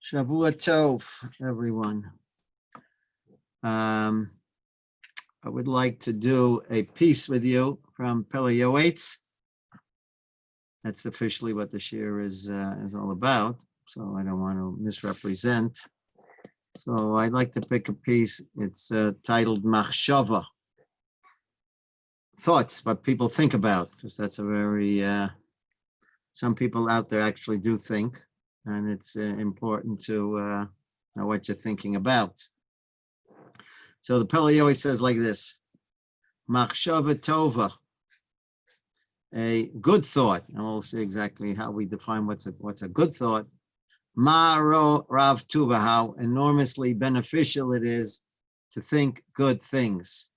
Shavua Tov, everyone. I would like to do a piece with you from Peleh Yoetz. That's officially what the shir is all about, so I don't want to misrepresent. So I'd like to pick a piece. It's titled Machshava. Thoughts, what people think about, because that's a very, some people out there actually do think, and it's important to know what you're thinking about. So the Peleh always says like this, Machshava Tova, a good thought, and we'll see exactly how we define what's a good thought. Ma'ro Rav Tuva, how enormously beneficial it is to think good things.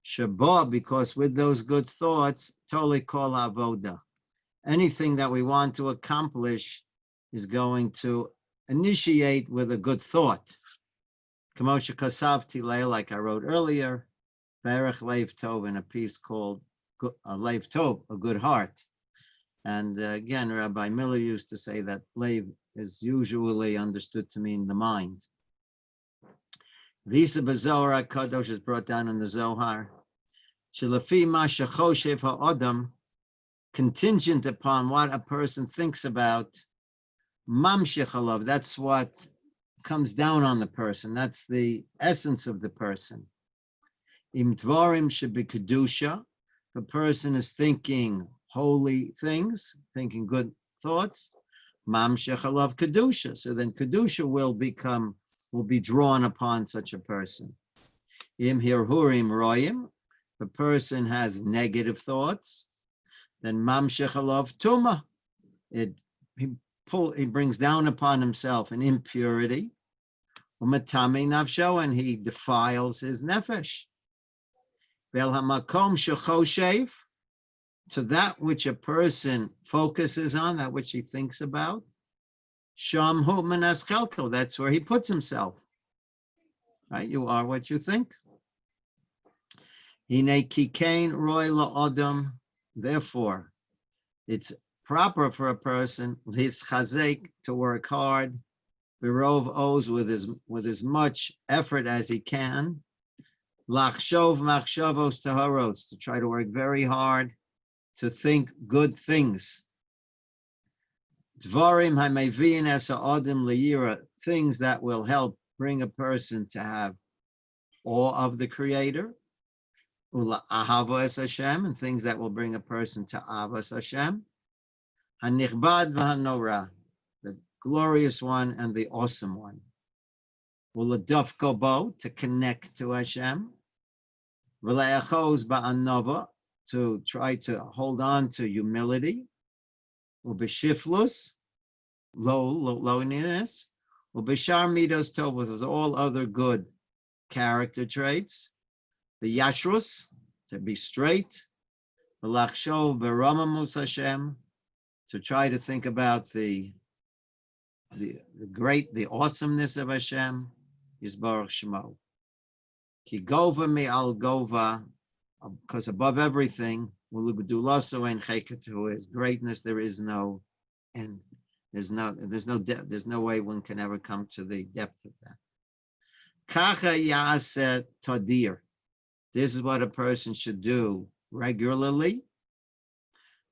Shabbat, because with those good thoughts, totally kol avoda. Anything that we want to accomplish is going to initiate with a good thought. Kamosha Kasavti Leil, like I wrote earlier, Berech Leiv Tov, in a piece called Leiv Tov, a good heart. And again, Rabbi Miller used to say that Leiv is usually understood to mean the mind. Visa Bazohar Kadosh is brought down in the Zohar. Shelafi ma shechoshev ha'odam, contingent upon what a person thinks about, mamshech alav, that's what comes down on the person. That's the essence of the person. Im dvarim should be kedusha. The person is thinking holy things, thinking good thoughts. Mamshech alav kedusha. So then kedusha will be drawn upon such a person. Im hirhurim royim. The person has negative thoughts. Then mamshech alav tuma. He brings down upon himself an impurity. Umatame nafsho, and he defiles his nefesh. Vel hamakom shechoshev, to that which a person focuses on, that which he thinks about. Sham hu manas chelko, that's where he puts himself. Right? You are what you think. Hine kikein roy la'odam, therefore, it's proper for a person, his chazek, to work hard, berov oz, with as much effort as he can, lachshov machshavos taharos, to try to work very hard, to think good things. Dvarim hameviin es ha'odim liyira, things that will help bring a person to have awe of the Creator, ula ahava es Hashem, and things that will bring a person to avas Hashem. Hanichbad v'hanora, the glorious one and the awesome one. Uladov kobo, to connect to Hashem. V'le'achos ba'anova, to try to hold on to humility. Ubeshiflus, lowliness. Ubeshar midos tov, with all other good character traits. V'yashrus, to be straight. V'lachshov b'ramamus Hashem, to try to think about the awesomeness of Hashem, Yisbarach Shemo. Ki gova mi al gova, because above everything, his greatness, there is no end. There's no way one can ever come to the depth of that. Kacha ya'aseh tadir. This is what a person should do regularly.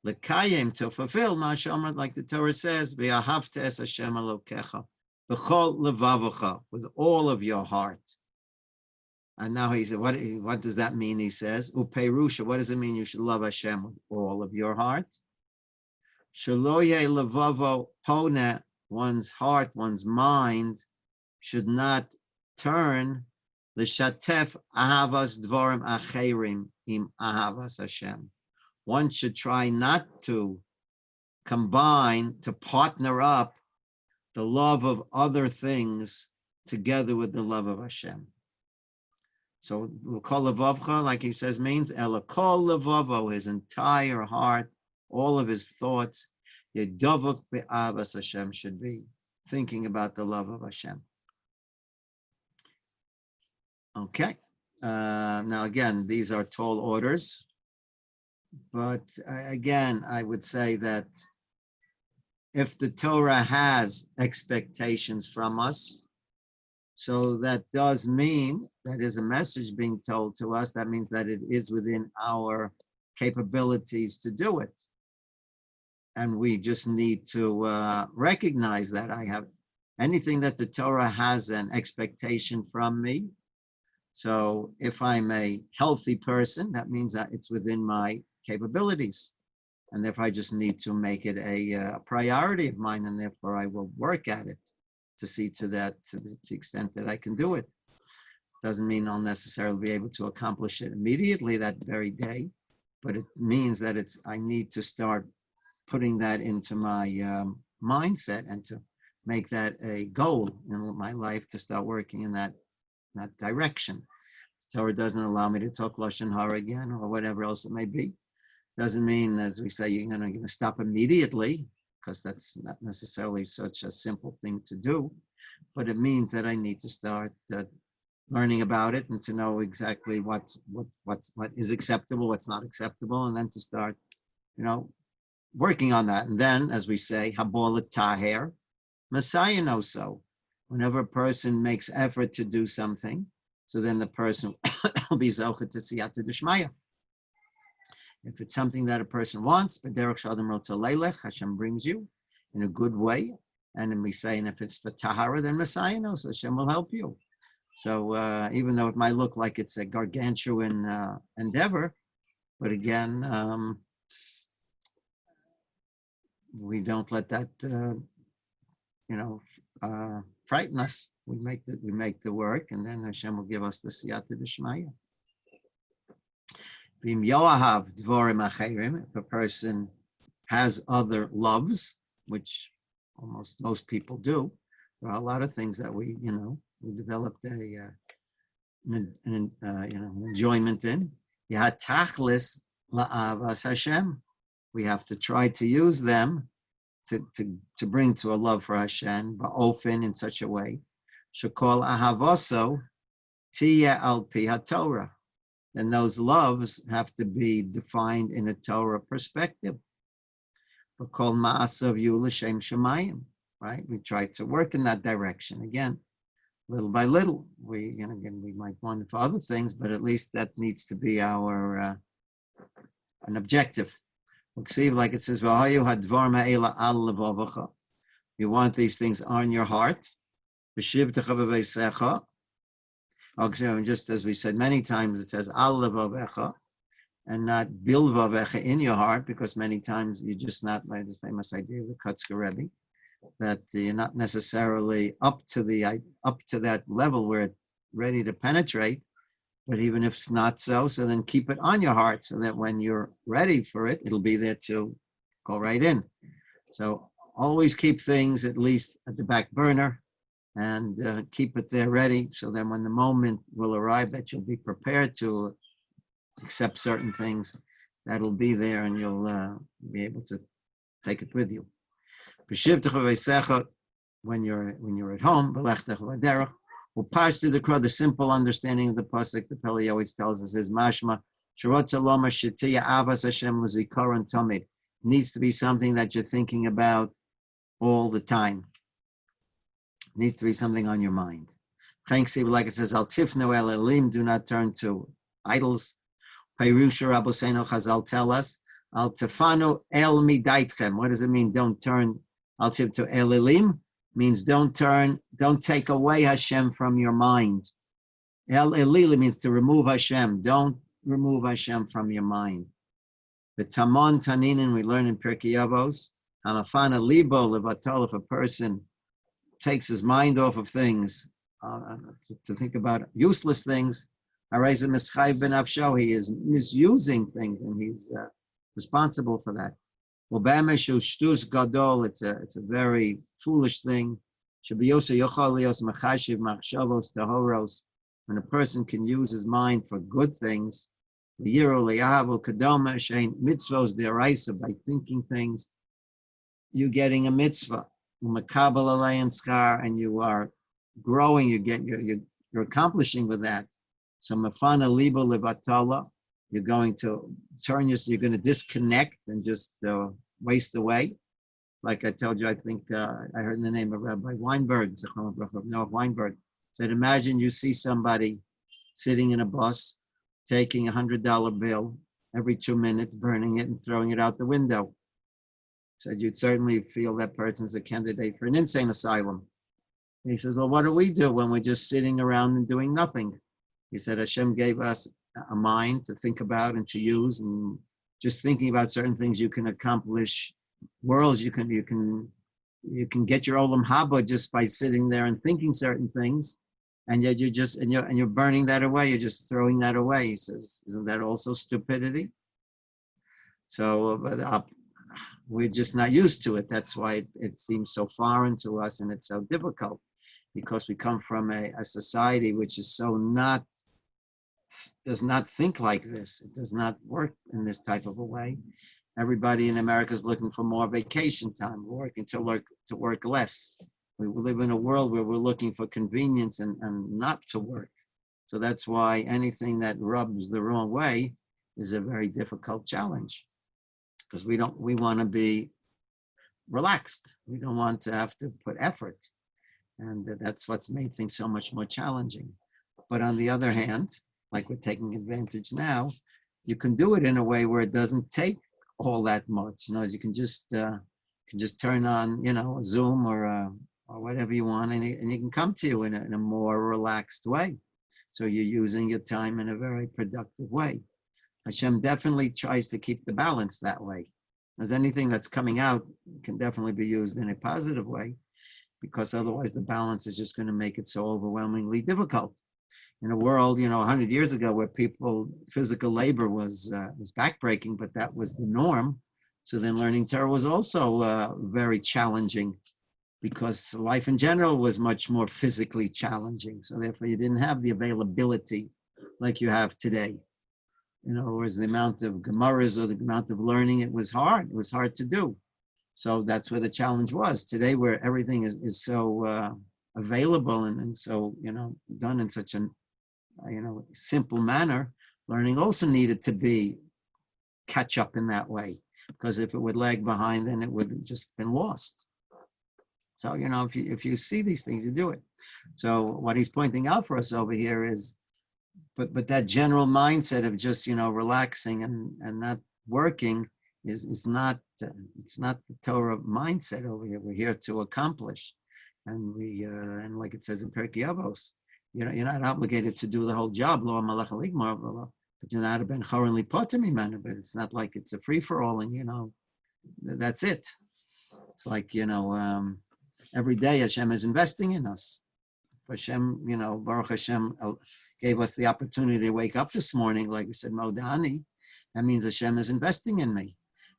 L'kayim, to fulfill ma'ashamrat, like the Torah says, v'ahavta es Hashem Elokecha b'chol levavacha, with all of your heart. And now he said, what does that mean? He says, upeirusha, what does it mean? You should love Hashem with all of your heart. Shaloye levavo pona, one's heart, one's mind should not turn l'shatef ahavas dvarim acherim im ahavas Hashem. One should try not to combine, to partner up the love of other things together with the love of Hashem. So, kol levavcha, like he says, means ela kol levavo, his entire heart, all of his thoughts, yedavuk be'avas Hashem, should be thinking about the love of Hashem. Okay. Now, again, these are tall orders. But again, I would say that if the Torah has expectations from us, so that does mean that is a message being told to us. That means that it is within our capabilities to do it. And we just need to recognize that I have anything that the Torah has an expectation from me. So if I'm a healthy person, that means that it's within my capabilities. And therefore I just need to make it a priority of mine, and therefore I will work at it to see to that, to the extent that I can do it. Doesn't mean I'll necessarily be able to accomplish it immediately that very day, but it means that I need to start putting that into my mindset and to make that a goal in my life to start working in that direction. The Torah doesn't allow me to talk Lashon Hara again or whatever else it may be. Doesn't mean, as we say, you're going to stop immediately, because that's not necessarily such a simple thing to do. But it means that I need to start learning about it and to know exactly what is acceptable, what's not acceptable, and then to start, working on that. And then, as we say, Habolet Taher, Messiah knows so. Whenever a person makes effort to do something, so then the person will be Zocha to Siyata D'Shmaya. If it's something that a person wants, but Derech Shadam Rotzalelech, Hashem brings you in a good way. And then we say, and if it's for Tahara, then Messiah knows, Hashem will help you. So even though it might look like it's a gargantuan endeavor, but again, we don't let that, frighten us. We make the work, and then Hashem will give us the Siyata D'Shmaya. If a person has other loves, which almost most people do, there are a lot of things that we developed an enjoyment in. Tachlis la'avas Hashem. We have to try to use them to bring to a love for Hashem, but often in such a way. Shekol ahavaso tiya al pi haTorah. Then those loves have to be defined in a Torah perspective. But called ma'asav yu l'shem shemayim, right? We try to work in that direction. Again, little by little, we might want it for other things, but at least that needs to be our an objective. Like it says, you want these things on your heart. Just as we said many times, it says al levavecha and not bilvavecha in your heart, because many times you're just not, by this famous idea of the Kutzker Rebbe, that you're not necessarily up to that level where it's ready to penetrate. But even if it's not so then keep it on your heart, so that when you're ready for it, it'll be there to go right in. So always keep things at least at the back burner, and keep it there ready, so then when the moment will arrive that you'll be prepared to accept certain things, that'll be there, and you'll be able to take it with you. When you're at home, the simple understanding of the pasuk, the Peleh always tells us, is mashma tamid. Needs to be something that you're thinking about all the time. Needs to be something on your mind. Like it says, al tifnu el elim, do not turn to idols. Peirusha Rabbeinu Chazal tell us, al tefanu el midaitchem. What does it mean? Don't turn. Al tifnu el elim means don't take away Hashem from your mind. El elili means to remove Hashem. Don't remove Hashem from your mind. The tamon taninin, we learn in Pirkei Avos, hamafana libo levatol, if a person takes his mind off of things, to think about useless things, he is misusing things, and he's responsible for that. It's a very foolish thing. When a person can use his mind for good things, by thinking things, you're getting a mitzvah, and you are growing. You're accomplishing with that. So mafana libo levatala, you're going to disconnect and just waste away. like I told you, I think I heard the name of Rabbi Weinberg, Noah Weinberg, said, imagine you see somebody sitting in a bus, taking $100 bill every 2 minutes, burning it and throwing it out the window. Said you'd certainly feel that person's a candidate for an insane asylum. He says, well, what do we do when we're just sitting around and doing nothing? He said, Hashem gave us a mind to think about and to use, and just thinking about certain things you can accomplish worlds. You can get your olam haba just by sitting there and thinking certain things, and yet you're burning that away. You're just throwing that away. He says, isn't that also stupidity? So we're just not used to it. That's why it seems so foreign to us, and it's so difficult, because we come from a society which is does not think like this. It does not work in this type of a way. Everybody in America is looking for more vacation time, working to work less. We live in a world where we're looking for convenience and not to work. So that's why anything that rubs the wrong way is a very difficult challenge, because we want to be relaxed. We don't want to have to put effort. And that's what's made things so much more challenging. But on the other hand, like we're taking advantage now, you can do it in a way where it doesn't take all that much. You can just turn on, a Zoom or whatever you want, and you can come to you in a more relaxed way. So you're using your time in a very productive way. Hashem definitely tries to keep the balance that way. As anything that's coming out can definitely be used in a positive way, because otherwise the balance is just going to make it so overwhelmingly difficult. In a world, 100 years ago, where physical labor was backbreaking, but that was the norm. So then learning Torah was also very challenging, because life in general was much more physically challenging. So therefore you didn't have the availability like you have today. Whereas the amount of Gemaras or the amount of learning, it was hard. It was hard to do. So that's where the challenge was. Today, where everything is so available and so, done in such a simple manner, learning also needed to be catch up in that way, because if it would lag behind, then it would have just been lost. So, if you see these things, you do it. So what he's pointing out for us over here is, but that general mindset of just, relaxing and not working is not, it's not the Torah mindset over here. We're here to accomplish. And and like it says in Pirkei Avos, you're not obligated to do the whole job, but you're not a ben chorin lipoter mimenu, but it's not like it's a free-for-all and, that's it. It's like, every day Hashem is investing in us. Hashem, Baruch Hashem gave us the opportunity to wake up this morning, like we said, Modani. That means Hashem is investing in me.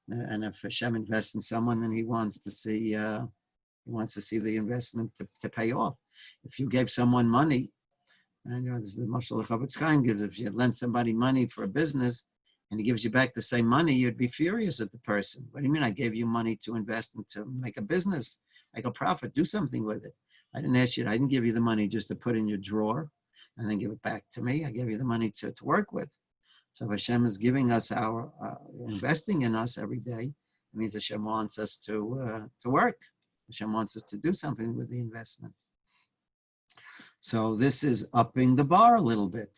And if Hashem invests in someone, then he wants to see the investment to pay off. If you gave someone money, and this is the Mashal Chavetz Chaim gives, if you lend somebody money for a business and he gives you back the same money, you'd be furious at the person. What do you mean I gave you money to invest and to make a business, make a profit, do something with it? I didn't give you the money just to put in your drawer and then give it back to me. I gave you the money to work with. So if Hashem is giving us investing in us every day, it means Hashem wants us to work. Hashem wants us to do something with the investment. So this is upping the bar a little bit.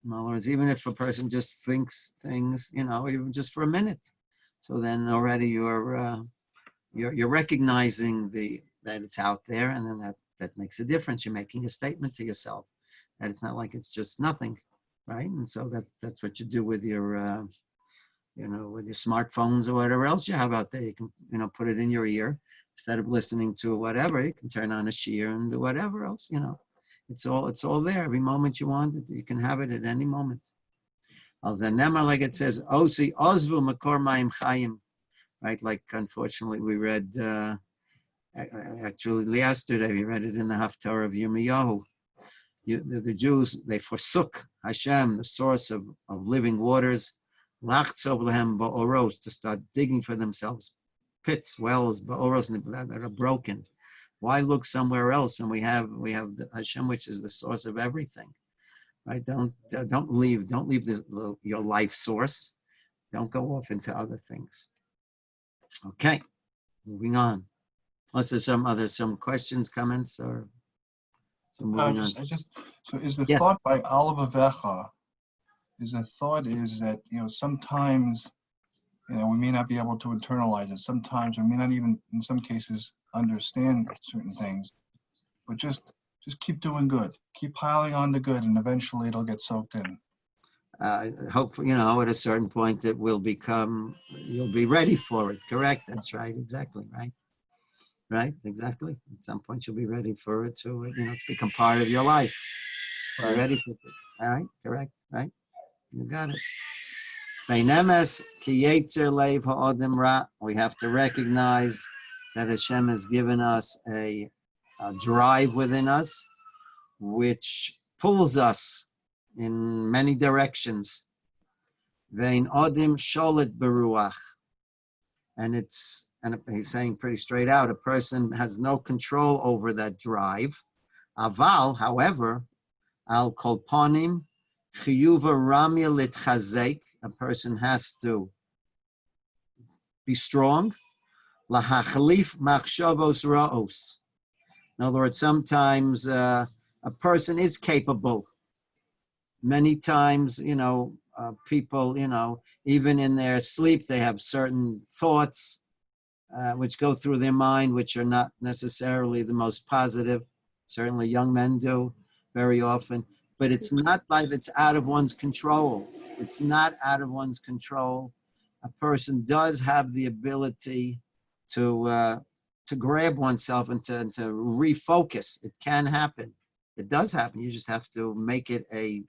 In other words, even if a person just thinks things, even just for a minute, so then already you're recognizing that it's out there, and then that makes a difference. You're making a statement to yourself that it's not like it's just nothing, right? And so that's what you do with your with your smartphones or whatever else you have out there. You can put it in your ear instead of listening to whatever. You can turn on a shiur and do whatever else. It's all there. Every moment you want it, you can have it at any moment. Al Zanema, like it says, Osi Ozvu Makor Mayim Chayim. Right? Like unfortunately we read actually yesterday we read it in the Haftarah of Yirmiyahu. The Jews, they forsook Hashem, the source of living waters, Lachtzov Lehem Ba'oros, to start digging for themselves pits, wells, Ba'oros that are broken. Why look somewhere else when we have the Hashem, which is the source of everything, right? Don't leave your life source. Don't go off into other things. Okay. Moving on. Unless there's some questions, comments, or so No, moving on. so is the Yes. thought by Oliver Vecha, is the thought is that, sometimes, we may not be able to internalize it. Sometimes we may not even, in some cases, understand certain things, but just keep doing good. Keep piling on the good, and eventually it'll get soaked in. Hopefully, at a certain point it will become, you'll be ready for it. Correct. That's right. Exactly. Right. Right. Exactly. At some point you'll be ready for it to become part of your life. You're Right. ready for it. All right. Correct. Right. You got it. Beinemes ki yetzer leiv ha'odem ra. We have to recognize that Hashem has given us a drive within us, which pulls us in many directions. Vein odim sholet beruach. And he's saying pretty straight out, a person has no control over that drive. Aval, however, al kolponim, chiyuva ramya litchazek, a person has to be strong. Lahachlif machshavos ra'os. In other words, sometimes a person is capable. Many times, people, even in their sleep, they have certain thoughts which go through their mind, which are not necessarily the most positive. Certainly young men do very often. But it's not like it's out of one's control. It's not out of one's control. A person does have the ability to grab oneself and to refocus. It can happen. It does happen. You just have to make it a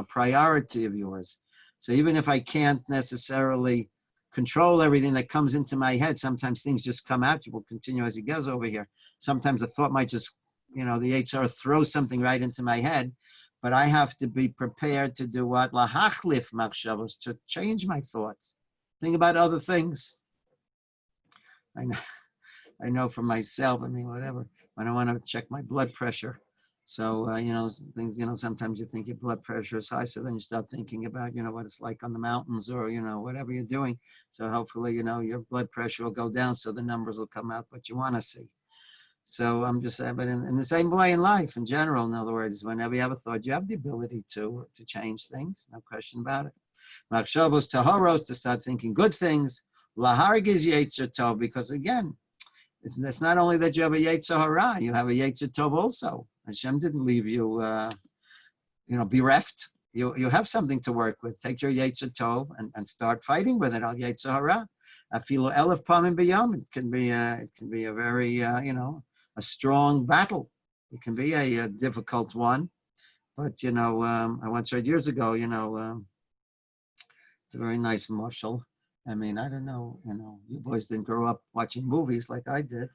priority of yours. So even if I can't necessarily control everything that comes into my head, sometimes things just come out. We'll continue as he goes over here. Sometimes a thought might just, the HR throws something right into my head, but I have to be prepared to do what? Lahachlif machshavos, to change my thoughts. Think about other things. I know for myself, whatever, when I want to check my blood pressure. So, things, sometimes you think your blood pressure is high. So then you start thinking about, what it's like on the mountains or, whatever you're doing. So hopefully, your blood pressure will go down. So the numbers will come out what you want to see. So I'm just saying, but in the same way in life, in general, in other words, whenever you have a thought, you have the ability to change things. No question about it. Machshavos taharos, to start thinking good things. Lahargiz yetzer tov, because again, it's not only that you have a yetzer hara, you have a yetzer tov also. Hashem didn't leave you, bereft. You have something to work with. Take your yetzer tov and start fighting with it. Al yetzer hara, afilu elef pamim b'yom. It can be a very a strong battle. It can be a difficult one, but I once heard years ago. It's a very nice mashal. I don't know. You boys didn't grow up watching movies like I did.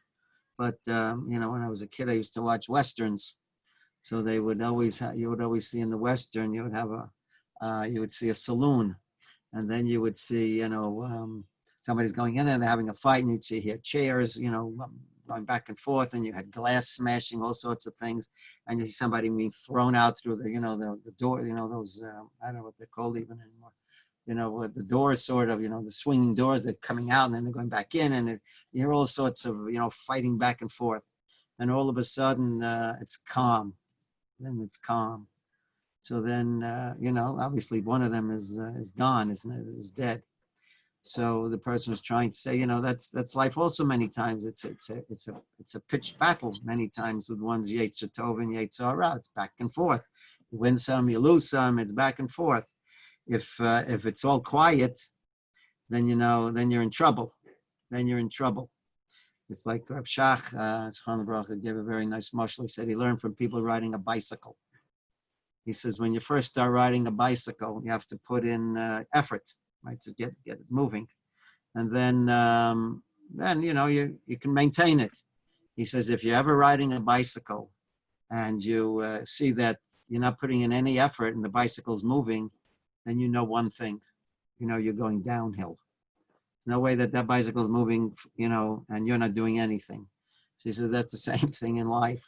But when I was a kid, I used to watch westerns. So they would always you would always see in the western, you would have you would see a saloon, and then you would see somebody's going in there, they're having a fight, and you'd see here chairs, going back and forth, and you had glass smashing, all sorts of things, and you see somebody being thrown out through the door, those I don't know what they're called even anymore. The doors sort of, the swinging doors that are coming out and then they're going back in, and you hear all sorts of, fighting back and forth. And all of a sudden, it's calm. Then it's calm. So then, obviously one of them is gone, is dead. So the person was trying to say, that's life also many times. It's a pitched battle many times with one's Yetzer Tov and Yetzer Hara. It's back and forth. You win some, you lose some, it's back and forth. If it's all quiet, then then you're in trouble. Then you're in trouble. It's like Reb Shach, Zechron Lebracha, gave a very nice mashal. He said he learned from people riding a bicycle. He says when you first start riding a bicycle, you have to put in effort, right, to get it moving, and then you can maintain it. He says if you're ever riding a bicycle and you see that you're not putting in any effort and the bicycle's moving, then you know one thing, you're going downhill. There's no way that bicycle is moving, and you're not doing anything. So he says that's the same thing in life.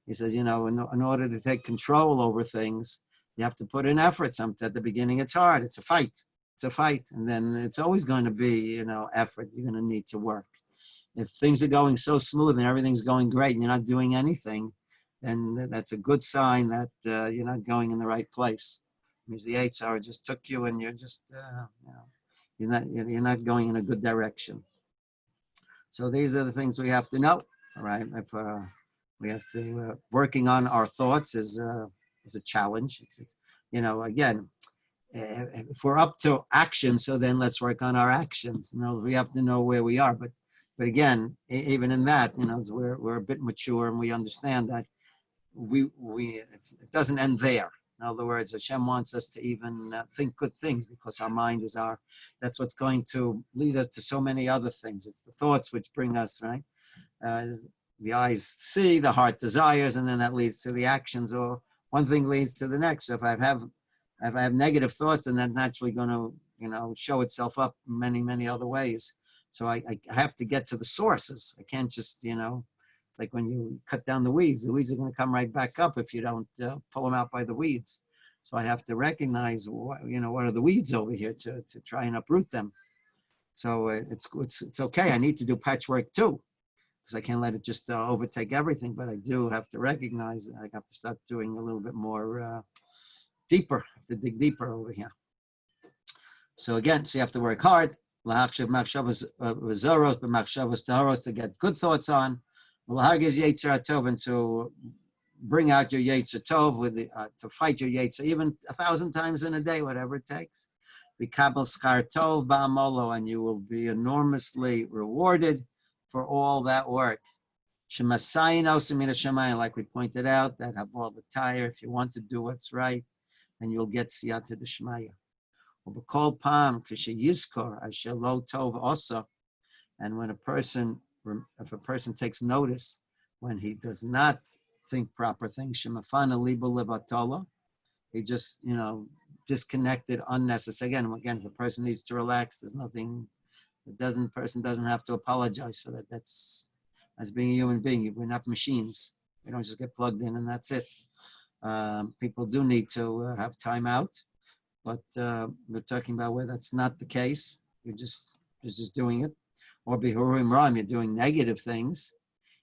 He says, in order to take control over things, you have to put in effort. At the beginning, it's hard. It's a fight. It's a fight. And then it's always going to be, effort. You're going to need to work. If things are going so smooth and everything's going great and you're not doing anything, then that's a good sign that you're not going in the right place. It means the Yetzer just took you and you're just, you're not going in a good direction. So these are the things we have to know. All right, if we have to working on our thoughts is a challenge. Again, if we're up to action, so then let's work on our actions. We have to know where we are. But again, even in that, we're a bit mature and we understand that it doesn't end there. In other words, Hashem wants us to even think good things because our mind that's what's going to lead us to so many other things. It's the thoughts which bring us, right? The eyes see, the heart desires, and then that leads to the actions, or one thing leads to the next. So if I have negative thoughts, then that's naturally going to, show itself up in many, many other ways. So I have to get to the sources. I can't just, like when you cut down the weeds are going to come right back up if you don't pull them out by the weeds. So I have to recognize, what are the weeds over here to try and uproot them. So it's okay. I need to do patchwork too, because I can't let it just overtake everything. But I do have to recognize I have to start doing a little bit more deeper. I have to dig deeper over here. So again, so you have to work hard. To get good thoughts on. And to bring out your Yetzer Tov to fight your Yetzer even 1,000 times in a day, whatever it takes. And you will be enormously rewarded for all that work. Like we pointed out, that have all the tire. If you want to do what's right, then you'll get siyata d'shmaya. And when if a person takes notice when he does not think proper things, he just, disconnected, unnecessary. Again, if a person needs to relax, there's nothing, person doesn't have to apologize for that. That's as being a human being. We're not machines. We don't just get plugged in and that's it. People do need to have time out, but we're talking about where that's not the case. You're just doing it. Or bihurim ram, you're doing negative things.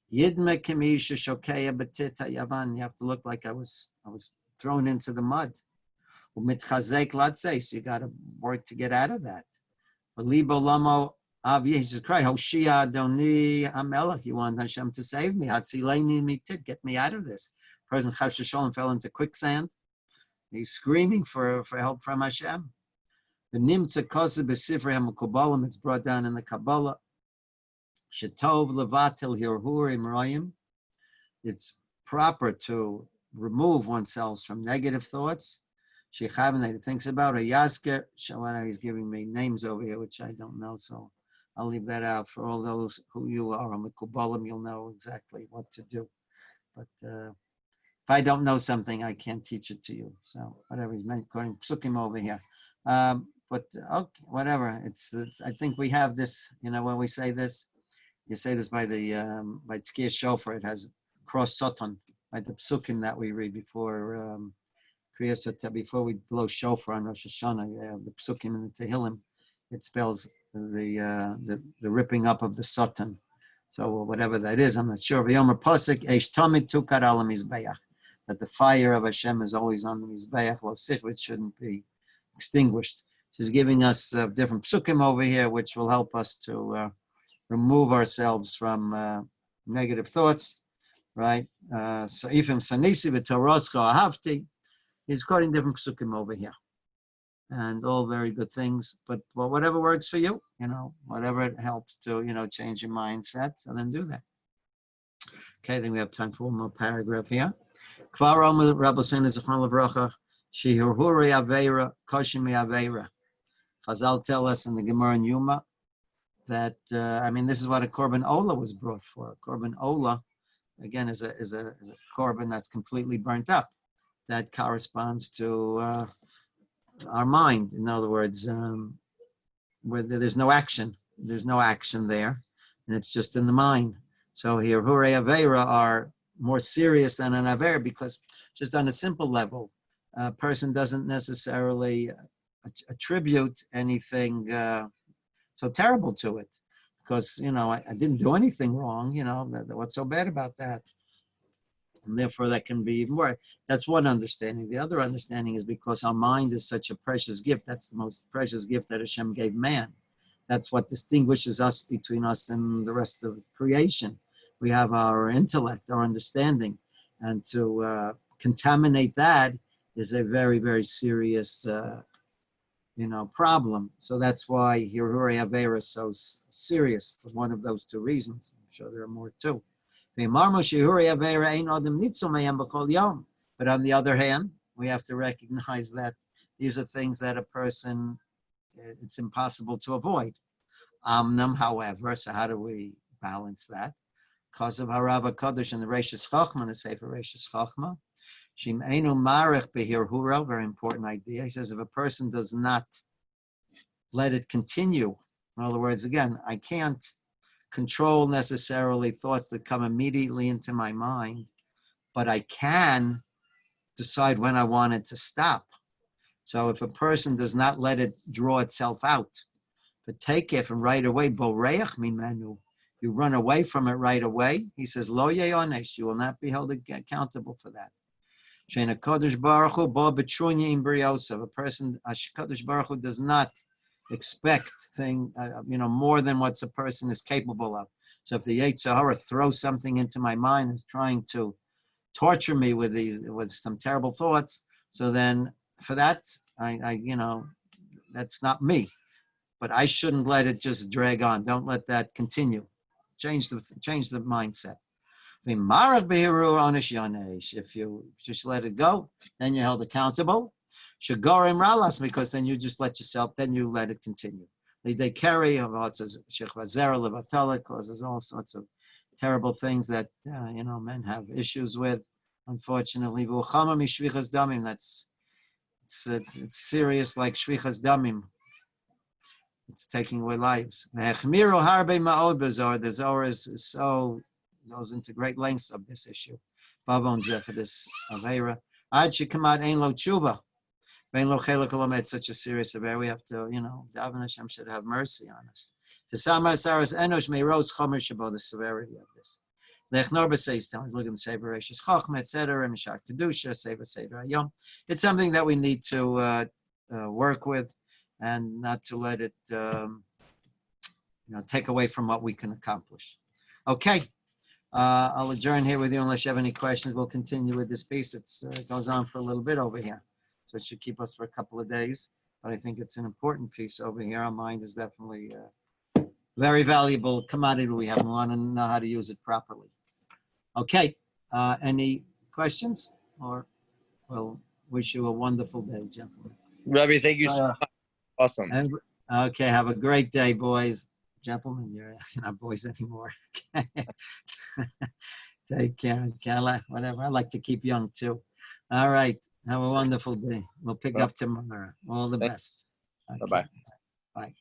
Yidme kemisha shokeya betita yavan. You have to look like I was thrown into the mud. Umitchazek latzei. So you got to work to get out of that. Libo lamo avi. He says, "Cry Hoshia Adoni Hamelach. You want Hashem to save me? Hatzileini mitit. Get me out of this." Person Chav Shalom fell into quicksand. He's screaming for help from Hashem. The Nimtza Kosa B'Sifrei HaMekubalim. It's brought down in the Kabbalah. Shetov levatel hirhur imroyim. It's proper to remove oneself from negative thoughts. Shechavin that he thinks about a yasker. Shalana, he's giving me names over here which I don't know, so I'll leave that out. For all those who you are on the Kubalim, you'll know exactly what to do. But if I don't know something, I can't teach it to you. So whatever, he's quoting psukim over here. But okay, whatever. It's I think we have this. When we say this. You say this by by Tzkiya Shofar. It has cross Soton, by the psukim that we read before before we blow Shofar on Rosh Hashanah. The psukim in the Tehillim, it spells the ripping up of the Soton. So whatever that is, I'm not sure. V'yomer Pasuk Eish Tamid Tukar Al Mizbeach, that the fire of Hashem is always on the Mizbeach Lo Sit, which shouldn't be extinguished. She's giving us different psukim over here, which will help us to remove ourselves from negative thoughts, right? So Ifim Sanisi v'Toroscha Ahavti, he's quoting different psukim over here, and all very good things. But whatever works for you, whatever it helps to, change your mindset, so then do that. Okay, I think we have time for one more paragraph here. Kvar Omer Rabbi Sena Zichron Levracha, Shehurhuri Aveira Koshimi Aveira. Chazal tell us in the Gemara in Yuma that this is what a korban ola was brought for. A korban ola, again, is a korban that's completely burnt up. That corresponds to our mind. In other words, where there's no action. There's no action there, and it's just in the mind. So here, hure avera are more serious than an avera, because just on a simple level, a person doesn't necessarily attribute anything so terrible to it, because, I didn't do anything wrong, what's so bad about that? And therefore that can be even worse. That's one understanding. The other understanding is because our mind is such a precious gift. That's the most precious gift that Hashem gave man. That's what distinguishes us between us and the rest of creation. We have our intellect, our understanding, and to contaminate that is a very, very serious problem. So that's why Hiruri Avera is so serious, for one of those two reasons. I'm sure there are more too. But on the other hand, we have to recognize that these are things that a person, it's impossible to avoid. Amnam, however, so how do we balance that? Because of Harav HaKadosh and the Reishis Chachma, the Sefer Reishis Chachma, Shim Einu Marech Behirhura, very important idea. He says if a person does not let it continue, in other words, again, I can't control necessarily thoughts that come immediately into my mind, but I can decide when I want it to stop. So if a person does not let it draw itself out, but take it from right away, boreach mimenu, you run away from it right away. He says, lo yeonesh, you will not be held accountable for that. Shein HaKadosh Baruch Hu bo betrunya im briosav. A person, HaKadosh Baruch Hu does not expect more than what a person is capable of. So if the Yetzer Hara throws something into my mind and is trying to torture me with some terrible thoughts, so then for that, that's not me. But I shouldn't let it just drag on. Don't let that continue. Change the mindset. If you just let it go, then you're held accountable. Shagorim ralas, because then you just let yourself, then you let it continue. They carry causes all sorts of terrible things that men have issues with. Unfortunately, that's it's serious, like shvichas damim. It's taking away lives. The Zohar goes into great lengths of this issue. For this avera. It's such a serious affair. We have to, Daven Hashem should have mercy on us. The severity of this. Look at the Sefer Reishis Chachma, etc. Mishar Kedusha, Sefer Seder Hayom. It's something that we need to work with, and not to let it, take away from what we can accomplish. Okay, I'll adjourn here with you unless you have any questions. We'll continue with this piece. It goes on for a little bit over here, so it should keep us for a couple of days. But I think it's an important piece over here. Our mind is definitely very valuable commodity we have. We want to know how to use it properly. Okay, any questions? Or we'll wish you a wonderful day, gentlemen. Rabbi, thank you so much. Awesome. And, okay, have a great day, boys. Gentlemen, you're not boys anymore. Take care, Kala, whatever. I like to keep young too. All right, have a wonderful day. We'll pick up tomorrow. All the best. Okay. Bye-bye. Bye.